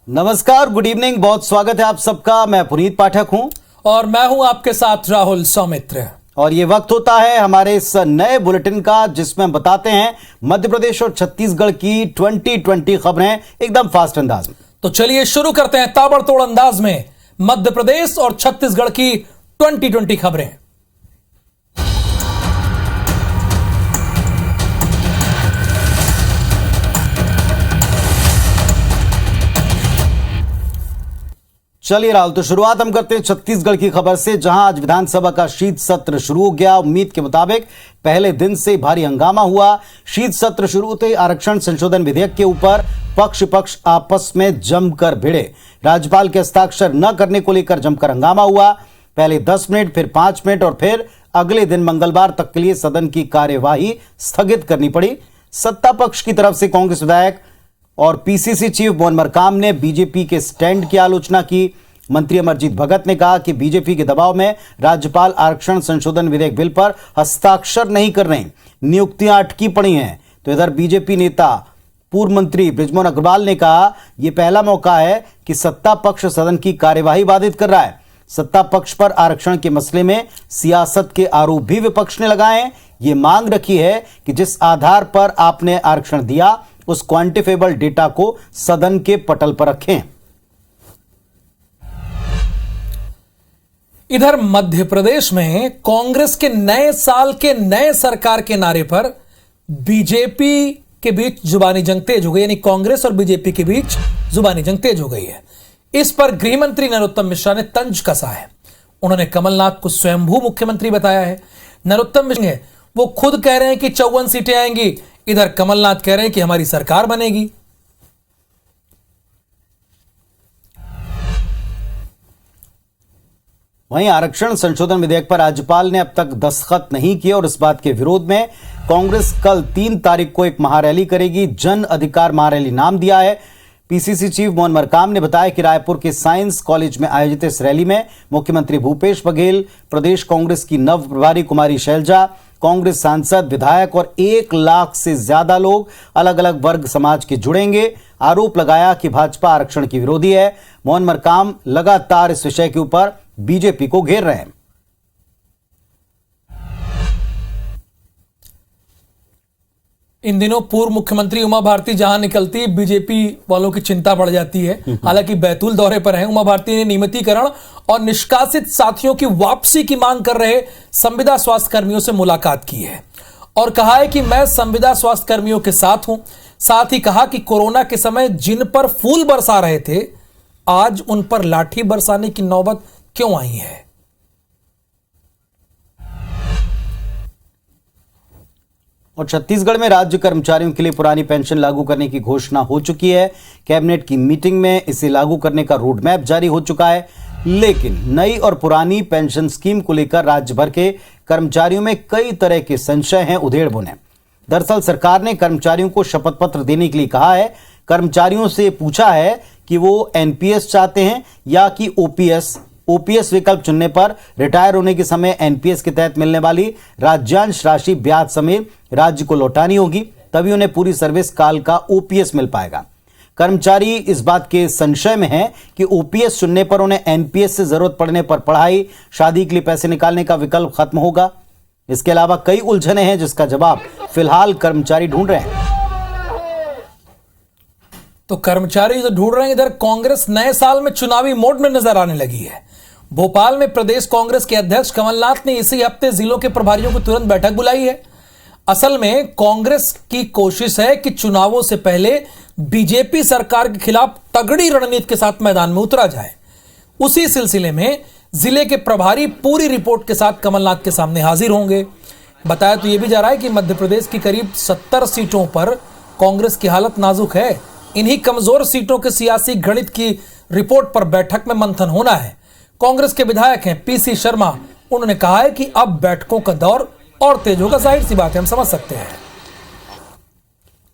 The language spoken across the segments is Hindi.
नमस्कार, गुड इवनिंग। बहुत स्वागत है आप सबका। मैं पुनीत पाठक हूं और मैं हूं आपके साथ राहुल सौमित्र। और ये वक्त होता है हमारे इस नए बुलेटिन का जिसमें हम बताते हैं मध्य प्रदेश और छत्तीसगढ़ की 2020 खबरें एकदम फास्ट अंदाज में। तो चलिए शुरू करते हैं ताबड़तोड़ अंदाज में मध्य प्रदेश और छत्तीसगढ़ की 2020 खबरें। चलिए राहुल, तो शुरुआत हम करते हैं छत्तीसगढ़ की खबर से, जहां आज विधानसभा का शीत सत्र शुरू हो गया। उम्मीद के मुताबिक पहले दिन से भारी हंगामा हुआ। शीत सत्र शुरू होते ही आरक्षण संशोधन विधेयक के ऊपर पक्ष आपस में जमकर भिड़े। राज्यपाल के हस्ताक्षर न करने को लेकर जमकर हंगामा हुआ। पहले 10 मिनट, फिर 5 मिनट और फिर अगले दिन मंगलवार तक के लिए सदन की कार्यवाही स्थगित करनी पड़ी। सत्ता पक्ष की तरफ से कांग्रेस विधायक और पीसीसी चीफ मोहन मरकाम ने बीजेपी के स्टैंड की आलोचना की। मंत्री अमरजीत भगत ने कहा कि बीजेपी के दबाव में राज्यपाल आरक्षण संशोधन विधेयक बिल पर हस्ताक्षर नहीं कर रहे, नियुक्तियां अटकी पड़ी हैं। तो इधर बीजेपी नेता पूर्व मंत्री बृजमोहन अग्रवाल ने कहा यह पहला मौका है कि सत्ता पक्ष सदन की कार्यवाही बाधित कर रहा है। सत्ता पक्ष पर आरक्षण के मसले में सियासत के आरोप भी विपक्ष ने लगाए हैं। ये मांग रखी है कि जिस आधार पर आपने आरक्षण दिया उस क्वांटिफेबल डेटा को सदन के पटल पर रखें। इधर मध्य प्रदेश में कांग्रेस के नए साल के नए सरकार के नारे पर बीजेपी के बीच जुबानी जंग तेज हो गई, यानी कांग्रेस और बीजेपी के बीच जुबानी जंग तेज हो गई है। इस पर गृह मंत्री नरोत्तम मिश्रा ने तंज कसा है। उन्होंने कमलनाथ को स्वयंभू मुख्यमंत्री बताया है। नरोत्तम मिश्रा वो खुद कह रहे हैं कि 54 सीटें आएंगी, इधर कमलनाथ कह रहे हैं कि हमारी सरकार बनेगी। वहीं आरक्षण संशोधन विधेयक पर राज्यपाल ने अब तक दस्तखत नहीं किए और इस बात के विरोध में कांग्रेस कल 3 तारीख को एक महारैली करेगी। जन अधिकार महारैली नाम दिया है। पीसीसी चीफ मोहन मरकाम ने बताया कि रायपुर के साइंस कॉलेज में आयोजित इस रैली में मुख्यमंत्री भूपेश बघेल, प्रदेश कांग्रेस की नव प्रभारी कुमारी शैलजा, कांग्रेस सांसद, विधायक और 1 लाख से ज्यादा लोग अलग अलग वर्ग समाज के जुड़ेंगे। आरोप लगाया कि भाजपा आरक्षण की विरोधी है। मोहन मरकाम लगातार इस विषय के ऊपर बीजेपी को घेर रहे हैं। इन दिनों पूर्व मुख्यमंत्री उमा भारती जहां निकलती बीजेपी वालों की चिंता बढ़ जाती है। हालांकि बैतूल दौरे पर हैं। उमा भारती ने नियमितीकरण और निष्कासित साथियों की वापसी की मांग कर रहे संविदा स्वास्थ्य कर्मियों से मुलाकात की है और कहा है कि मैं संविदा स्वास्थ्य कर्मियों के साथ हूं। साथ ही कहा कि कोरोना के समय जिन पर फूल बरसा रहे थे, आज उन पर लाठी बरसाने की नौबत क्यों आई है। और छत्तीसगढ़ में राज्य कर्मचारियों के लिए पुरानी पेंशन लागू करने की घोषणा हो चुकी है। कैबिनेट की मीटिंग में इसे लागू करने का रोड मैप जारी हो चुका है, लेकिन नई और पुरानी पेंशन स्कीम को लेकर राज्य भर के कर्मचारियों में कई तरह के संशय हैं, उधेड़ बुन है। दरअसल सरकार ने कर्मचारियों को शपथ पत्र देने के लिए कहा है। कर्मचारियों से पूछा है कि वो एनपीएस चाहते हैं या कि ओपीएस विकल्प चुनने पर रिटायर होने के समय एनपीएस के तहत मिलने वाली राज्यांश राशि ब्याज समेत राज्य को लौटानी होगी, तभी उन्हें पूरी सर्विस काल का ओपीएस मिल पाएगा। कर्मचारी इस बात के संशय में है कि ओपीएस चुनने पर उन्हें एनपीएस से जरूरत पड़ने पर पढ़ाई, शादी के लिए पैसे निकालने का विकल्प खत्म होगा। इसके अलावा कई उलझने हैं जिसका जवाब फिलहाल कर्मचारी ढूंढ रहे हैं। तो कर्मचारी जो ढूंढ रहे हैं, इधर कांग्रेस नए साल में चुनावी मोड में नजर आने लगी है। भोपाल में प्रदेश कांग्रेस के अध्यक्ष कमलनाथ ने इसी हफ्ते जिलों के प्रभारियों को तुरंत बैठक बुलाई है। असल में कांग्रेस की कोशिश है कि चुनावों से पहले बीजेपी सरकार के खिलाफ तगड़ी रणनीति के साथ मैदान में उतरा जाए। उसी सिलसिले में जिले के प्रभारी पूरी रिपोर्ट के साथ कमलनाथ के सामने हाजिर होंगे। बताया तो यह भी जा रहा है कि मध्य प्रदेश की करीब 70 सीटों पर कांग्रेस की हालत नाजुक है। इन्हीं कमजोर सीटों के सियासी गणित की रिपोर्ट पर बैठक में मंथन होना है। कांग्रेस के विधायक हैं पीसी शर्मा, उन्होंने कहा है कि अब बैठकों का दौर और तेज होगा। जाहिर सी बात है, हम समझ सकते हैं।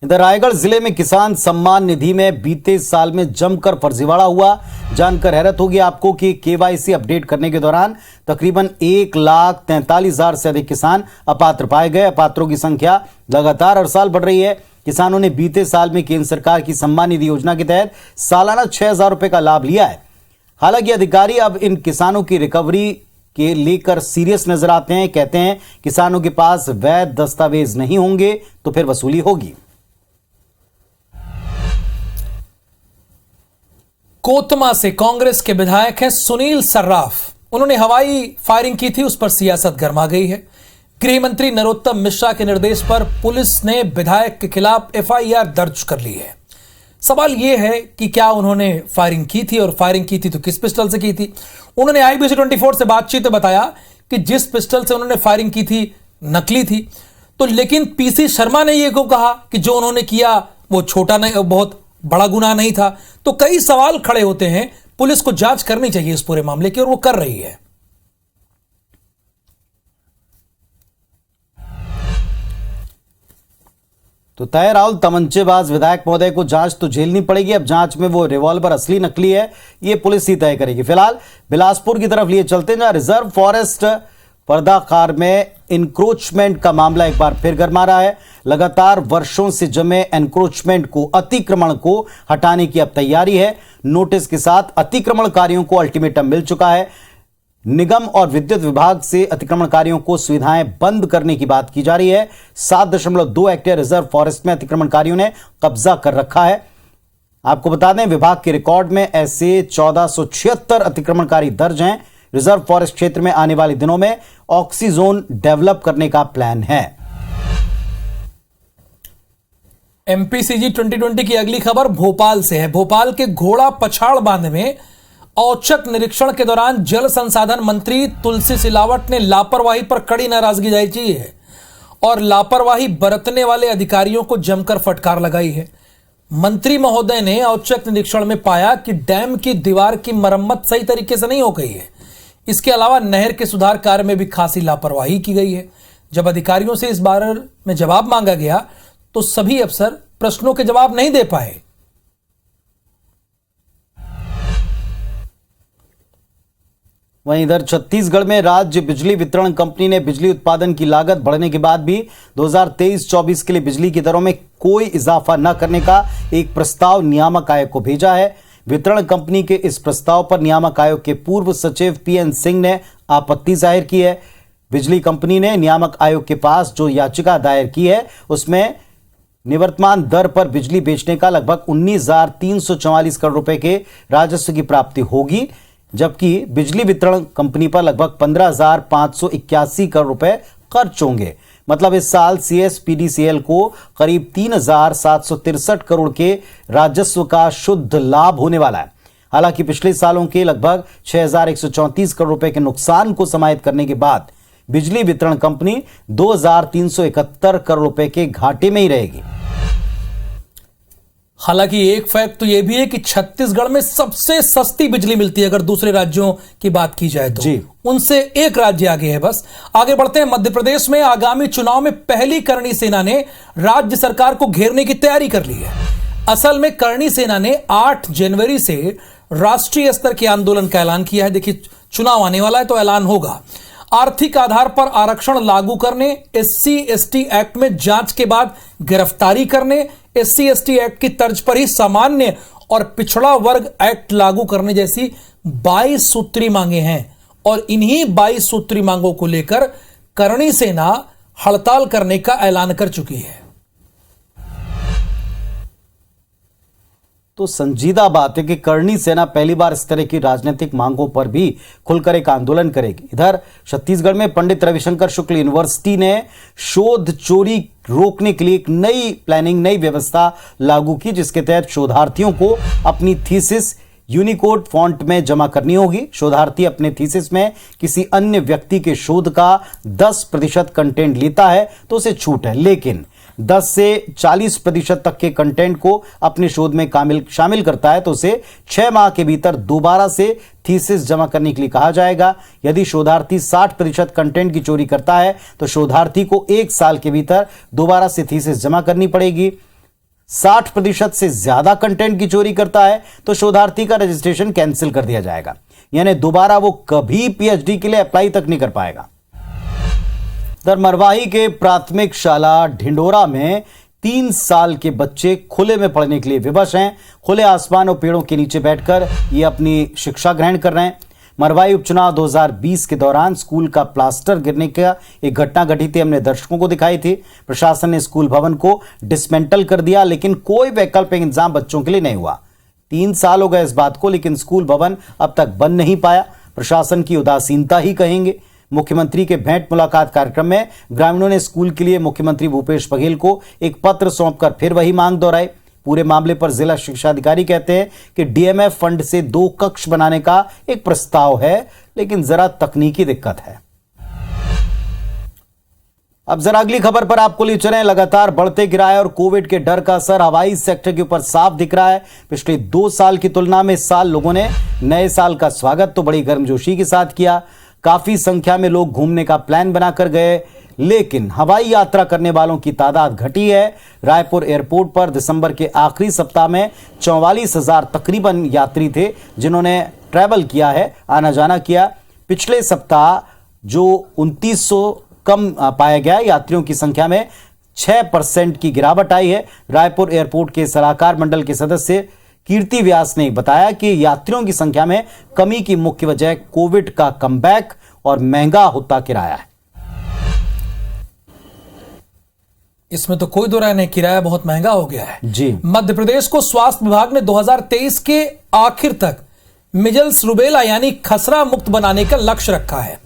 इधर रायगढ़ जिले में किसान सम्मान निधि में बीते साल में जमकर फर्जीवाड़ा हुआ। जानकर हैरत होगी आपको कि केवाईसी अपडेट करने के दौरान तकरीबन 1,43,000 से अधिक किसान अपात्र पाए गए। अपात्रों की संख्या लगातार हर साल बढ़ रही है। किसानों ने बीते साल में केंद्र सरकार की सम्मान निधि योजना के तहत सालाना 6,000 रुपए का लाभ लिया है। हालांकि अधिकारी अब इन किसानों की रिकवरी के लेकर सीरियस नजर आते हैं। कहते हैं किसानों के पास वैध दस्तावेज नहीं होंगे तो फिर वसूली होगी। कोतमा से कांग्रेस के विधायक हैं सुनील सर्राफ। उन्होंने हवाई फायरिंग की थी, उस पर सियासत गर्मा गई है। गृह मंत्री नरोत्तम मिश्रा के निर्देश पर पुलिस ने विधायक के खिलाफ एफआईआर दर्ज कर ली है। सवाल यह है कि क्या उन्होंने फायरिंग की थी, और फायरिंग की थी तो किस पिस्टल से की थी। उन्होंने IBC 24 से बातचीत में बताया कि जिस पिस्टल से उन्होंने फायरिंग की थी नकली थी। तो लेकिन PC शर्मा ने यह को कहा कि जो उन्होंने किया वो छोटा नहीं, बहुत बड़ा गुनाह नहीं था। तो कई सवाल खड़े होते हैं। पुलिस को जांच करनी चाहिए इस पूरे मामले की, और वो कर रही है। तो तय राहुल, तमंचेबाज विधायक महोदय को जांच तो झेलनी पड़ेगी। अब जांच में वो रिवॉल्वर असली नकली है ये पुलिस ही तय करेगी। फिलहाल बिलासपुर की तरफ लिए चलते हैं, जहां रिजर्व फॉरेस्ट पर्दाकार में इंक्रोचमेंट का मामला एक बार फिर गर्मा रहा है। लगातार वर्षों से जमे एनक्रोचमेंट को, अतिक्रमण को हटाने की अब तैयारी है। नोटिस के साथ अतिक्रमणकारियों को अल्टीमेटम मिल चुका है। निगम और विद्युत विभाग से अतिक्रमणकारियों को सुविधाएं बंद करने की बात की जा रही है। 7.2 हेक्टेयर रिजर्व फॉरेस्ट में अतिक्रमणकारियों ने कब्जा कर रखा है। आपको बता दें, विभाग के रिकॉर्ड में ऐसे 1476 अतिक्रमणकारी दर्ज हैं। रिजर्व फॉरेस्ट क्षेत्र में आने वाले दिनों में ऑक्सीजोन डेवलप करने का प्लान है। MPCG 2020 की अगली खबर भोपाल से है। भोपाल के घोड़ा पछाड़ बांध में औचक निरीक्षण के दौरान जल संसाधन मंत्री तुलसी सिलावट ने लापरवाही पर कड़ी नाराजगी जाहिर की है और लापरवाही बरतने वाले अधिकारियों को जमकर फटकार लगाई है। मंत्री महोदय ने औचक निरीक्षण में पाया कि डैम की दीवार की मरम्मत सही तरीके से नहीं हो गई है। इसके अलावा नहर के सुधार कार्य में भी खासी लापरवाही की गई है। जब अधिकारियों से इस बारे में जवाब मांगा गया तो सभी अफसर प्रश्नों के जवाब नहीं दे पाए। वहीं इधर छत्तीसगढ़ में राज्य बिजली वितरण कंपनी ने बिजली उत्पादन की लागत बढ़ने के बाद भी 2023-24 के लिए बिजली की दरों में कोई इजाफा न करने का एक प्रस्ताव नियामक आयोग को भेजा है। वितरण कंपनी के इस प्रस्ताव पर नियामक आयोग के पूर्व सचिव PN सिंह ने आपत्ति जाहिर की है। बिजली कंपनी ने नियामक आयोग के पास जो याचिका दायर की है उसमें निवर्तमान दर पर बिजली बेचने का लगभग 19,344 करोड़ रुपए के राजस्व की प्राप्ति होगी, जबकि बिजली वितरण कंपनी पर लगभग 15,581 करोड़ रुपए खर्च होंगे। मतलब इस साल CSPDCL को करीब 3,763 करोड़ के राजस्व का शुद्ध लाभ होने वाला है। हालांकि पिछले सालों के लगभग 6,134 करोड़ रुपए के नुकसान को समाहित करने के बाद बिजली वितरण कंपनी 2,371 करोड़ रुपए के घाटे में ही रहेगी। हालांकि एक फैक्ट तो यह भी है कि छत्तीसगढ़ में सबसे सस्ती बिजली मिलती है। अगर दूसरे राज्यों की बात की जाए तो जी, उनसे एक राज्य आगे है। बस आगे बढ़ते हैं। मध्य प्रदेश में आगामी चुनाव में पहली करणी सेना ने राज्य सरकार को घेरने की तैयारी कर ली है। असल में करणी सेना ने 8 जनवरी से राष्ट्रीय स्तर के आंदोलन का ऐलान किया है। देखिए, चुनाव आने वाला है तो ऐलान होगा। आर्थिक आधार पर आरक्षण लागू करने, SC/ST एक्ट में जांच के बाद गिरफ्तारी करने, SC/ST एक्ट की तर्ज पर ही सामान्य और पिछड़ा वर्ग एक्ट लागू करने जैसी 22 सूत्री मांगे हैं। और इन्हीं 22 सूत्री मांगों को लेकर करणी सेना हड़ताल करने का ऐलान कर चुकी है। तो संजीदा बात है कि करणी सेना पहली बार इस तरह की राजनीतिक मांगों पर भी खुलकर एक आंदोलन करेगी। इधर छत्तीसगढ़ में पंडित रविशंकर शुक्ल यूनिवर्सिटी ने शोध चोरी रोकने के लिए एक नई प्लानिंग, नई व्यवस्था लागू की, जिसके तहत शोधार्थियों को अपनी थीसिस यूनिकोड फॉन्ट में जमा करनी होगी। शोधार्थी अपने थीसिस में किसी अन्य व्यक्ति के शोध का 10% कंटेंट लेता है तो उसे छूट है, लेकिन 10 से 40% तक के कंटेंट को अपने शोध में शामिल करता है तो उसे 6 माह के भीतर दोबारा से थीसिस जमा करने के लिए कहा जाएगा। यदि शोधार्थी 60% कंटेंट की चोरी करता है तो शोधार्थी को 1 साल के भीतर दोबारा से थीसिस जमा करनी पड़ेगी। 60% से ज्यादा कंटेंट की चोरी करता है तो शोधार्थी का रजिस्ट्रेशन कैंसिल कर दिया जाएगा, यानी दोबारा वो कभी PhD के लिए अप्लाई तक नहीं कर पाएगा। मरवाही के प्राथमिक शाला ढिंडोरा में 3 साल के बच्चे खुले में पढ़ने के लिए विवश हैं। खुले आसमान और पेड़ों के नीचे बैठकर ये अपनी शिक्षा ग्रहण कर रहे हैं। मरवाई उपचुनाव 2020 के दौरान स्कूल का प्लास्टर गिरने का एक घटना घटी थी, हमने दर्शकों को दिखाई थी। प्रशासन ने स्कूल भवन को डिसमेंटल कर दिया, लेकिन कोई वैकल्पिक इंतजाम बच्चों के लिए नहीं हुआ। 3 साल हो गए इस बात को, लेकिन स्कूल भवन अब तक बन नहीं पाया। प्रशासन की उदासीनता ही कहेंगे। मुख्यमंत्री के भेंट मुलाकात कार्यक्रम में ग्रामीणों ने स्कूल के लिए मुख्यमंत्री भूपेश बघेल को एक पत्र सौंपकर फिर वही मांग दोहराई। पूरे मामले पर जिला शिक्षा अधिकारी कहते हैं कि डीएमएफ फंड से 2 कक्ष बनाने का एक प्रस्ताव है, लेकिन जरा तकनीकी दिक्कत है। अब जरा अगली खबर पर आपको ले चलें। लगातार बढ़ते किराए और कोविड के डर का असर हवाई सेक्टर के ऊपर साफ दिख रहा है। पिछले 2 साल की तुलना में इस साल लोगों ने नए साल का स्वागत तो बड़ी गर्मजोशी के साथ किया। काफी संख्या में लोग घूमने का प्लान बनाकर गए, लेकिन हवाई यात्रा करने वालों की तादाद घटी है। रायपुर एयरपोर्ट पर दिसंबर के आखिरी सप्ताह में 44,000 तकरीबन यात्री थे जिन्होंने ट्रैवल किया है, आना जाना किया। पिछले सप्ताह जो 2900 कम पाया गया, यात्रियों की संख्या में 6% की गिरावट आई है। रायपुर एयरपोर्ट के सलाहकार मंडल के सदस्य कीर्ति व्यास ने बताया कि यात्रियों की संख्या में कमी की मुख्य वजह कोविड का कमबैक और महंगा होता किराया है। इसमें तो कोई दो राय नहीं, किराया बहुत महंगा हो गया है जी। मध्य प्रदेश को स्वास्थ्य विभाग ने 2023 के आखिर तक मिजल्स रूबेला यानी खसरा मुक्त बनाने का लक्ष्य रखा है,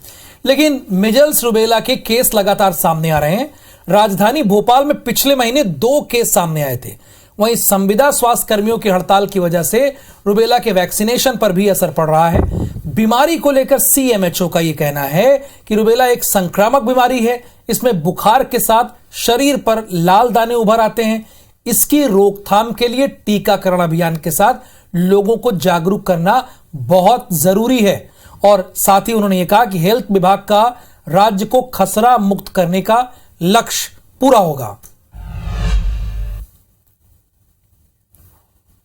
लेकिन मिजल्स रूबेला के केस लगातार सामने आ रहे हैं। राजधानी भोपाल में पिछले महीने 2 केस सामने आए थे। वहीं संविदा स्वास्थ्य कर्मियों की हड़ताल की वजह से रूबेला के वैक्सीनेशन पर भी असर पड़ रहा है। बीमारी को लेकर सीएमएचओ का यह कहना है कि रूबेला एक संक्रामक बीमारी है। इसमें बुखार के साथ शरीर पर लाल दाने उभर आते हैं। इसकी रोकथाम के लिए टीकाकरण अभियान के साथ लोगों को जागरूक करना बहुत जरूरी है। और साथ ही उन्होंने ये कहा कि हेल्थ विभाग का राज्य को खसरा मुक्त करने का लक्ष्य पूरा होगा।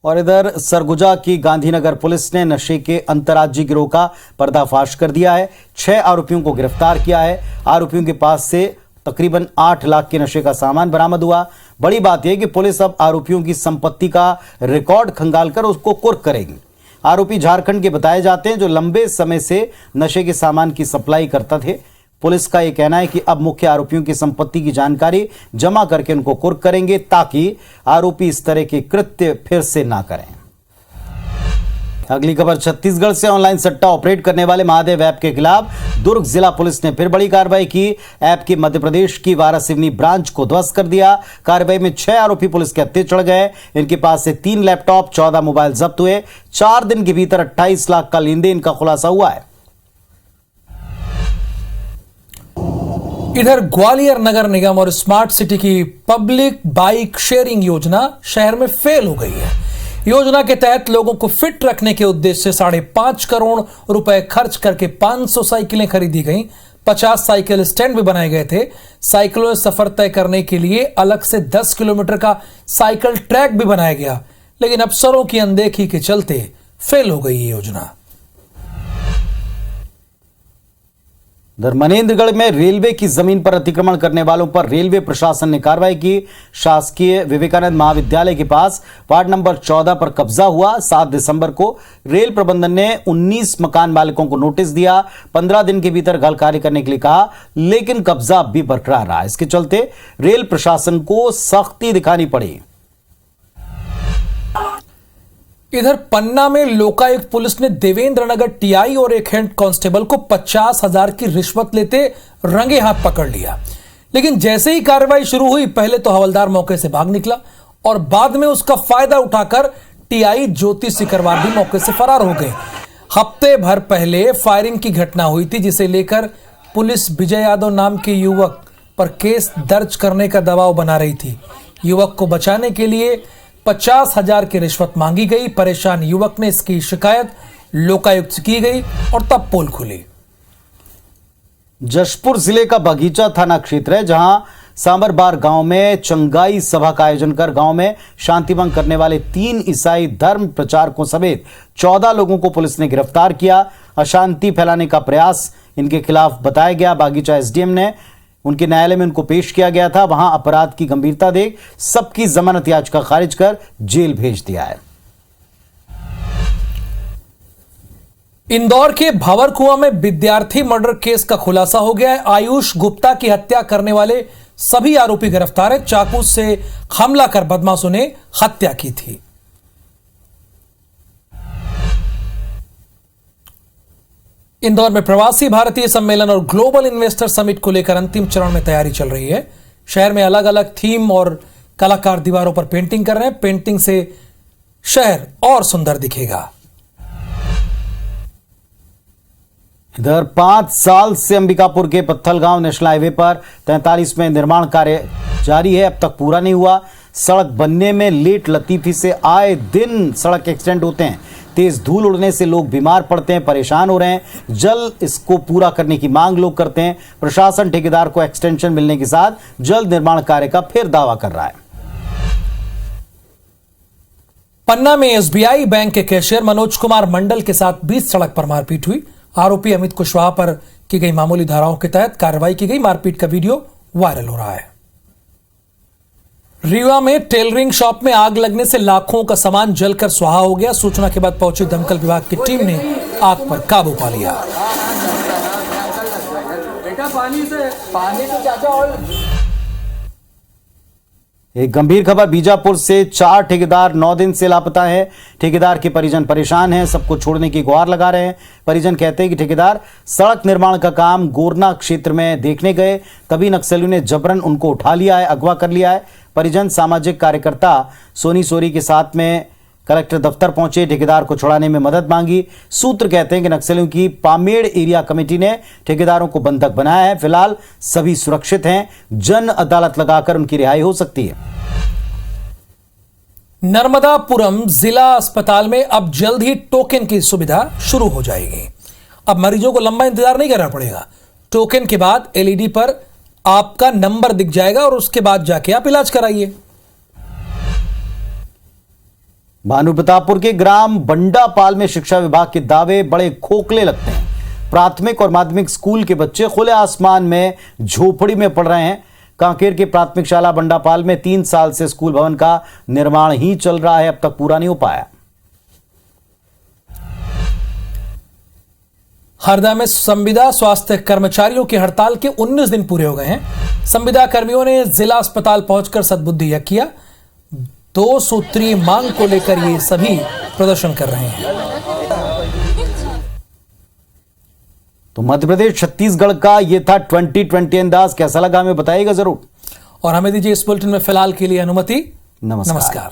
और इधर सरगुजा की गांधीनगर पुलिस ने नशे के अंतर्राज्यीय गिरोह का पर्दाफाश कर दिया है। 6 आरोपियों को गिरफ्तार किया है। आरोपियों के पास से तकरीबन 8 लाख के नशे का सामान बरामद हुआ। बड़ी बात यह कि पुलिस अब आरोपियों की संपत्ति का रिकॉर्ड खंगालकर उसको कुर्क करेगी। आरोपी झारखंड के बताए जाते हैं जो लंबे समय से नशे के सामान की सप्लाई करता थे। पुलिस का यह कहना है कि अब मुख्य आरोपियों की संपत्ति की जानकारी जमा करके उनको कुर्क करेंगे ताकि आरोपी इस तरह के कृत्य फिर से ना करें। अगली खबर छत्तीसगढ़ से। ऑनलाइन सट्टा ऑपरेट करने वाले महादेव ऐप के खिलाफ दुर्ग जिला पुलिस ने फिर बड़ी कार्रवाई की। ऐप की मध्य प्रदेश की वारासिवनी ब्रांच को ध्वस्त कर दिया। कार्रवाई में 6 आरोपी पुलिस के हत्थे चढ़ गए। इनके पास से 3 लैपटॉप, 14 मोबाइल जब्त हुए। 4 दिन के भीतर 28 लाख का लेन देन का खुलासा हुआ है। इधर ग्वालियर नगर निगम और स्मार्ट सिटी की पब्लिक बाइक शेयरिंग योजना शहर में फेल हो गई है। योजना के तहत लोगों को फिट रखने के उद्देश्य से 5.5 करोड़ रुपए खर्च करके 500 साइकिलें खरीदी गईं। 50 साइकिल स्टैंड भी बनाए गए थे। साइकिलों में सफर तय करने के लिए अलग से 10 किलोमीटर का साइकिल ट्रैक भी बनाया गया, लेकिन अफसरों की अनदेखी के चलते फेल हो गई ये योजना। मनेन्द्रगढ़ में रेलवे की जमीन पर अतिक्रमण करने वालों पर रेलवे प्रशासन ने कार्रवाई की। शासकीय विवेकानंद महाविद्यालय के पास वार्ड नंबर 14 पर कब्जा हुआ। 7 दिसंबर को रेल प्रबंधन ने 19 मकान मालिकों को नोटिस दिया। 15 दिन के भीतर घर खाली करने के लिए कहा, लेकिन कब्जा अब भी बरकरार रहा। इसके चलते रेल प्रशासन को सख्ती दिखानी पड़ी। इधर पन्ना में लोकायुक्त पुलिस ने देवेंद्र नगर टीआई और एक हेड कांस्टेबल को 50,000 की रिश्वत लेते रंगे हाथ पकड़ लिया। लेकिन जैसे ही कार्रवाई शुरू हुई, पहले तो हवलदार मौके से भाग निकला और बाद में उसका फायदा उठाकर टीआई ज्योति सिकरवार भी मौके से फरार हो गए। हफ्ते भर पहले फायरिंग की घटना हुई थी, जिसे लेकर पुलिस विजय यादव नाम के युवक पर केस दर्ज करने का दबाव बना रही थी। युवक को बचाने के लिए 50,000 की रिश्वत मांगी गई। परेशान युवक ने इसकी शिकायत लोकायुक्त से की गई और तब पोल खुली। जशपुर जिले का बगीचा थाना क्षेत्र है, जहां सांबरबार गांव में चंगाई सभा का आयोजन कर गांव में शांति भंग करने वाले 3 ईसाई धर्म प्रचारकों समेत 14 लोगों को पुलिस ने गिरफ्तार किया। अशांति फैलाने का प्रयास इनके खिलाफ बताया गया। बागीचा एसडीएम ने उनके न्यायालय में उनको पेश किया गया था। वहां अपराध की गंभीरता देख सबकी जमानत याचिका खारिज कर जेल भेज दिया है। इंदौर के भंवरकुआं में विद्यार्थी मर्डर केस का खुलासा हो गया है। आयुष गुप्ता की हत्या करने वाले सभी आरोपी गिरफ्तार हैं। चाकू से हमला कर बदमाशों ने हत्या की थी। इंदौर में प्रवासी भारतीय सम्मेलन और ग्लोबल इन्वेस्टर समिट को लेकर अंतिम चरण में तैयारी चल रही है। शहर में अलग अलग थीम और कलाकार दीवारों पर पेंटिंग कर रहे हैं। पेंटिंग से शहर और सुंदर दिखेगा। इधर 5 साल से अंबिकापुर के पत्थलगांव नेशनल हाईवे पर 43 में निर्माण कार्य जारी है, अब तक पूरा नहीं हुआ। सड़क बनने में लेट लतीफी से आए दिन सड़क एक्सीडेंट होते हैं। तेज धूल उड़ने से लोग बीमार पड़ते हैं, परेशान हो रहे हैं। जल्द इसको पूरा करने की मांग लोग करते हैं। प्रशासन ठेकेदार को एक्सटेंशन मिलने के साथ जल्द निर्माण कार्य का फिर दावा कर रहा है। पन्ना में एसबीआई बैंक के कैशियर मनोज कुमार मंडल के साथ 20 सड़क पर मारपीट हुई। आरोपी अमित कुशवाहा पर की गई मामूली धाराओं के तहत कार्रवाई की गई। मारपीट का वीडियो वायरल हो रहा है। रीवा में टेलरिंग शॉप में आग लगने से लाखों का सामान जलकर स्वाहा हो गया। सूचना के बाद पहुंची दमकल विभाग की टीम ने आग पर काबू पा लिया। बेटा पानी तो चाचा और एक गंभीर खबर बीजापुर से 4 ठेकेदार 9 दिन से लापता है। ठेकेदार के परिजन परेशान हैं, सबको छोड़ने की गुहार लगा रहे हैं। परिजन कहते हैं कि ठेकेदार सड़क निर्माण का काम गोरना क्षेत्र में देखने गए, तभी नक्सलियों ने जबरन उनको उठा लिया है, अगवा कर लिया है। परिजन सामाजिक कार्यकर्ता सोनी सोरी के साथ में कलेक्टर दफ्तर पहुंचे, ठेकेदार को छुड़ाने में मदद मांगी। सूत्र कहते हैं कि नक्सलियों की पामेड़ एरिया कमेटी ने ठेकेदारों को बंधक बनाया है। फिलहाल सभी सुरक्षित हैं, जन अदालत लगाकर उनकी रिहाई हो सकती है। नर्मदापुरम जिला अस्पताल में अब जल्द ही टोकन की सुविधा शुरू हो जाएगी। अब मरीजों को लंबा इंतजार नहीं करना पड़ेगा। टोकन के बाद एलईडी पर आपका नंबर दिख जाएगा और उसके बाद जाके आप इलाज कराइए। भानुप्रतापपुर के ग्राम बंडापाल में शिक्षा विभाग के दावे बड़े खोखले लगते हैं। प्राथमिक और माध्यमिक स्कूल के बच्चे खुले आसमान में झोपड़ी में पढ़ रहे हैं। कांकेर के प्राथमिक शाला बंडापाल में 3 साल से स्कूल भवन का निर्माण ही चल रहा है, अब तक पूरा नहीं हो पाया। हरदा में संविदा स्वास्थ्य कर्मचारियों की हड़ताल के 19 दिन पूरे हो गए हैं। संविदा कर्मियों ने जिला अस्पताल पहुंचकर सद्बुद्धि यज्ञ किया। 2 सूत्रीय मांग को लेकर ये सभी प्रदर्शन कर रहे हैं। तो मध्य प्रदेश छत्तीसगढ़ का ये था 2020 अंदाज। कैसा लगा हमें बताइएगा जरूर। और हमें दीजिए इस बुलेटिन में फिलहाल के लिए अनुमति। नमस्कार। नमस्कार।